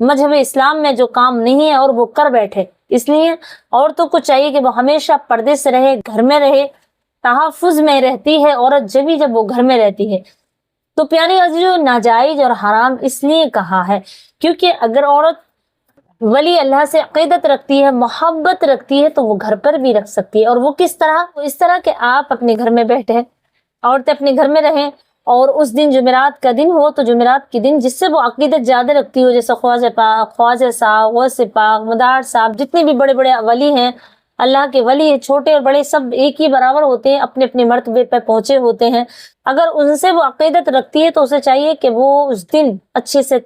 مذہب اسلام میں جو کام نہیں ہے اور وہ کر بیٹھے. اس لیے عورتوں کو چاہیے کہ وہ ہمیشہ پردے سے رہے، گھر میں رہے. تحفظ میں رہتی ہے عورت جب وہ گھر میں رہتی ہے. تو پیارے عزیزو، ناجائز اور حرام اس لیے کہا ہے کیونکہ اگر عورت ولی اللہ سے عقیدت رکھتی ہے، محبت رکھتی ہے، تو وہ گھر پر بھی رکھ سکتی ہے. اور وہ کس طرح؟ اس طرح کہ آپ اپنے گھر میں بیٹھے، عورتیں اپنے گھر میں رہیں، اور اس دن جمعرات کا دن ہو تو جمعرات کے دن جس سے وہ عقیدت زیادہ رکھتی ہو، جیسے خواجہ پاک، خواجہ صاحب، غوث پاک، مدار صاحب، جتنے بھی بڑے بڑے ولی ہیں، اللہ کے ولی ہیں، چھوٹے اور بڑے سب ایک ہی برابر ہوتے ہیں، اپنے اپنے مرتبے پہ پہنچے ہوتے ہیں. اگر ان سے وہ عقیدت رکھتی ہے تو اسے چاہیے کہ وہ اس دن اچھے سے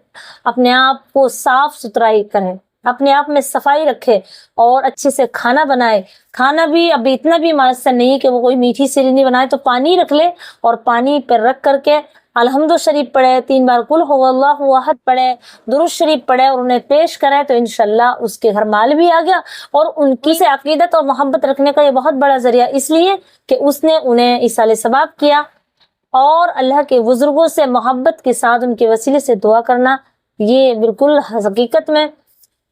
اپنے آپ کو صاف ستھرائی کرے، اپنے آپ میں صفائی رکھے اور اچھے سے کھانا بنائے. کھانا بھی اب اتنا بھی میسر نہیں کہ وہ کوئی میٹھی سیرینی بنائے، تو پانی رکھ لے اور پانی پر رکھ کر کے الحمد شریف پڑھے، 3 بار قل هو اللہ احد پڑھے، درود شریف پڑھے اور انہیں پیش کرے، تو انشاءاللہ اس کے گھر مال بھی آ گیا. اور ان کی سے عقیدت اور محبت رکھنے کا یہ بہت بڑا ذریعہ، اس لیے کہ اس نے انہیں ایصال ثواب کیا. اور اللہ کے بزرگوں سے محبت کے ساتھ ان کے وسیلے سے دعا کرنا، یہ بالکل حقیقت میں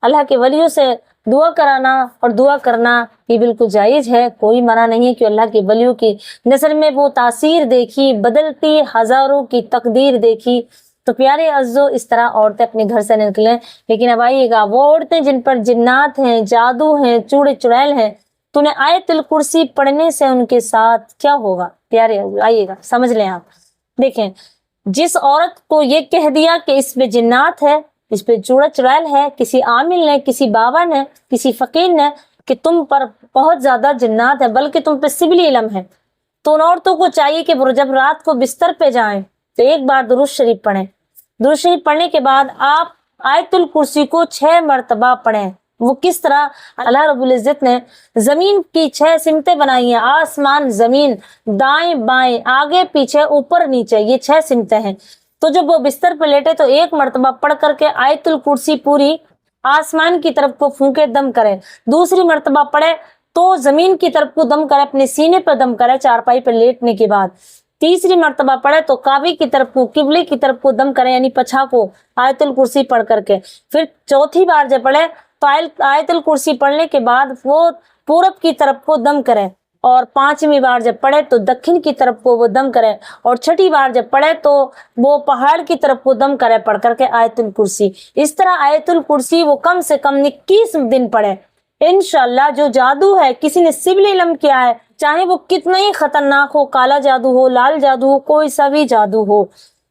اللہ کے ولیوں سے دعا کرانا اور دعا کرنا یہ بالکل جائز ہے. کوئی منع نہیں کہ اللہ کے ولیوں کی نظر میں وہ تاثیر دیکھی، بدلتی ہزاروں کی تقدیر دیکھی. تو پیارے عزیزو، اس طرح عورتیں اپنے گھر سے نکلیں. لیکن اب آئیے گا، وہ عورتیں جن پر جنات ہیں، جادو ہیں، چوڑے چڑیل ہیں، تو انہیں آیت الکرسی پڑھنے سے ان کے ساتھ کیا ہوگا؟ پیارے عزیزو آئیے گا سمجھ لیں. آپ دیکھیں، جس عورت کو یہ کہہ دیا کہ اس پہ جنات ہے، اس پہ چوڑا چڑیل ہے، کسی عامل نے، کسی بابا نے، کسی فقیر نے، کہ تم پر بہت زیادہ جنات ہے، بلکہ تم پہ سبلی علم ہے، تو ان عورتوں کو چاہیے کہ جب رات کو بستر پہ جائیں تو ایک بار درود شریف پڑھیں. درود شریف پڑھنے کے بعد آپ آیت الکرسی کو 6 مرتبہ پڑھیں. وہ کس طرح؟ اللہ رب العزت نے زمین کی 6 سمتیں بنائی ہیں، آسمان، زمین، دائیں بائیں، آگے پیچھے، اوپر نیچے، یہ 6 سمتیں ہیں. تو جب وہ بستر پہ لیٹے تو 1 مرتبہ پڑھ کر کے آیت الکرسی پوری آسمان کی طرف کو پھونکے، دم کرے. دوسری مرتبہ پڑھے تو زمین کی طرف کو دم کرے، اپنے سینے پہ دم کرے چارپائی پہ لیٹنے کے بعد. تیسری مرتبہ پڑھے تو کعبے کی طرف کو، قبلے کی طرف کو دم کرے، یعنی پچھا کو، آیت الکرسی پڑھ کر کے. پھر چوتھی بار جب پڑھے تو آیت الکرسی پڑھنے کے بعد وہ پورب کی طرف کو دم کرے، اور 5ویں بار جب پڑھے تو دکھن کی طرف کو وہ دم کرے، اور 6ٹھی بار جب پڑھے تو وہ پہاڑ کی طرف کو دم کرے پڑھ کر کے آیت الکرسی. اس طرح آیت الکرسی وہ کم سے کم 21 دن پڑھے. انشاءاللہ جو جادو ہے، کسی نے سبل علم کیا ہے، چاہے وہ کتنا ہی خطرناک ہو، کالا جادو ہو، لال جادو ہو، کوئی سا بھی جادو ہو،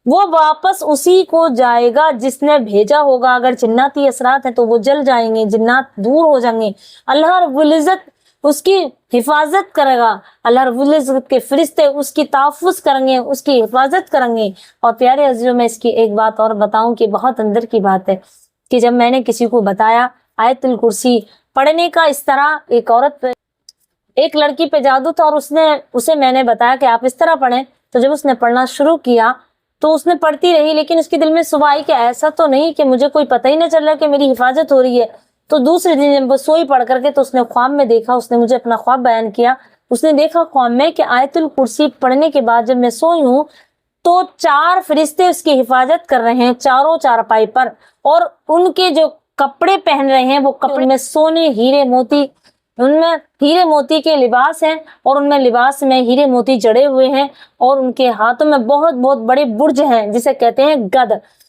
وہ واپس اسی کو جائے گا جس نے بھیجا ہوگا. اگر جناتی اثرات ہیں تو وہ جل جائیں گے، جنات دور ہو جائیں گے. اللہ رب العزت اس کی حفاظت کرے گا، اللہ رب العزت کے فرشتے اس کی تحفظ کریں گے، اس کی حفاظت کریں گے. اور پیارے عزیزوں، میں اس کی ایک بات اور بتاؤں کہ بہت اندر کی بات ہے، کہ جب میں نے کسی کو بتایا آیت الکرسی پڑھنے کا، اس طرح ایک عورت، ایک لڑکی پہ جادو تھا، اور اسے میں نے بتایا کہ آپ اس طرح پڑھیں. تو جب اس نے پڑھنا شروع کیا تو اس نے پڑھتی رہی، لیکن اس کے دل میں صبح آئی کہ ایسا تو نہیں کہ مجھے کوئی پتہ ہی نہ چل رہا کہ میری حفاظت ہو رہی ہے. تو دوسرے دن جب وہ سوئی پڑھ کر کے تو اس نے خواب میں دیکھا، اس نے مجھے اپنا خواب بیان کیا. اس نے دیکھا خواب میں کہ آیت الکرسی پڑھنے کے بعد جب میں سوئی ہوں تو 4 فرشتے اس کی حفاظت کر رہے ہیں چاروں چارپائی پر، اور ان کے جو کپڑے پہن رہے ہیں وہ کپڑے میں سونے، ہیرے، موتی، ان میں ہیرے موتی کے لباس ہیں، اور ان میں لباس میں ہیرے موتی جڑے ہوئے ہیں، اور ان کے ہاتھوں میں بہت بہت بڑے برج ہیں، جسے کہتے ہیں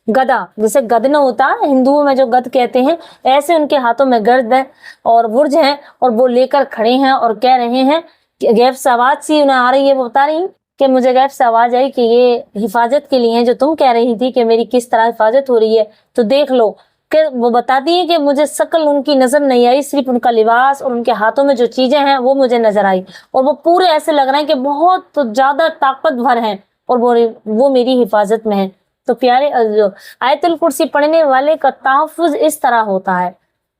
گدا، جسے گد نہ ہوتا ہندوؤں میں جو گد کہتے ہیں، ایسے ان کے ہاتھوں میں گرد ہے اور برج ہیں، اور وہ لے کر کھڑے ہیں اور کہہ رہے ہیں کہ غیب سے آواز سی انہیں آ رہی ہے. وہ بتا رہی ہیں کہ مجھے غیب سے آواز آئی کہ یہ حفاظت کے لیے ہیں، جو تم کہہ رہی تھی کہ میری کس طرح حفاظت ہو رہی ہے، تو دیکھ لو. کہ وہ بتاتی ہیں کہ مجھے شکل ان کی نظر نہیں آئی، صرف ان کا لباس اور ان کے ہاتھوں میں جو چیزیں ہیں وہ مجھے نظر آئی، اور وہ پورے ایسے لگ رہے ہیں کہ بہت زیادہ طاقتور ہیں، اور وہ میری حفاظت میں ہیں. تو پیارے عزیزو، آیت الکرسی پڑھنے والے کا تحفظ اس طرح ہوتا ہے،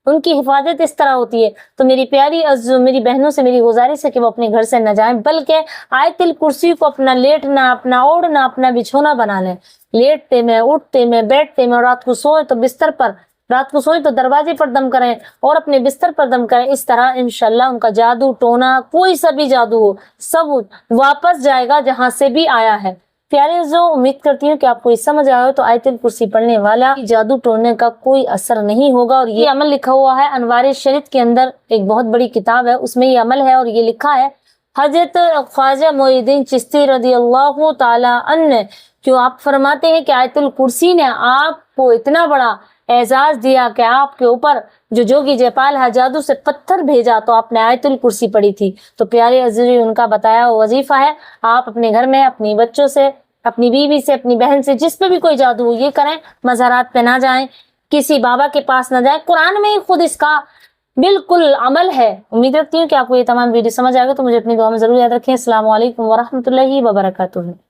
ان کی حفاظت اس طرح ہوتی ہے. تو میری پیاری عزیزو، میری بہنوں سے میری گزارش ہے کہ وہ اپنے گھر سے نہ جائیں، بلکہ آیت الکرسی کو اپنا لیٹنا، اپنا اوڑھنا، اپنا بچھونا بنا لیں. لیٹتے میں، اٹھتے میں، بیٹھتے میں، اور رات کو سوئے تو بستر پر، رات کو سوئے تو دروازے پر دم کریں اور اپنے بستر پر دم کریں. اس طرح انشاءاللہ ان کا جادو ٹونا، کوئی سا بھی جادو ہو، سب واپس جائے گا جہاں سے بھی آیا ہے. پیارے عزیزو، امید کرتی ہوں کہ آپ کو یہ سمجھ آیا ہو تو آیت الکرسی پڑھنے والا جادو ٹونے کا کوئی اثر نہیں ہوگا، اور یہ عمل لکھا ہوا ہے انوار شریعت کے اندر، ایک بہت بڑی کتاب ہے، اس میں یہ عمل ہے، اور یہ لکھا ہے حضرت خواجہ معین الدین چشتی رضی اللہ تعالی عنہ، جو آپ فرماتے ہیں کہ آیت الکرسی نے آپ کو اتنا بڑا اعزاز دیا کہ آپ کے اوپر جو جوگی جیپال ہے جادو سے پتھر بھیجا تو آپ نے آیت الکرسی پڑھی تھی۔ تو پیارے عزیزی، ان کا بتایا وظیفہ ہے، آپ اپنے گھر میں اپنی بچوں سے، اپنی بیوی سے، اپنی بہن سے، جس پہ بھی کوئی جادو ہو یہ کریں، مزارات پہ نہ جائیں، کسی بابا کے پاس نہ جائیں، قرآن میں ہی خود اس کا بالکل عمل ہے۔ امید رکھتی ہوں کہ آپ کو یہ تمام ویڈیو سمجھ آئے گا، تو مجھے اپنی دعا میں ضرور یاد رکھیں۔ السلام علیکم ورحمۃ اللہ وبرکاتہ۔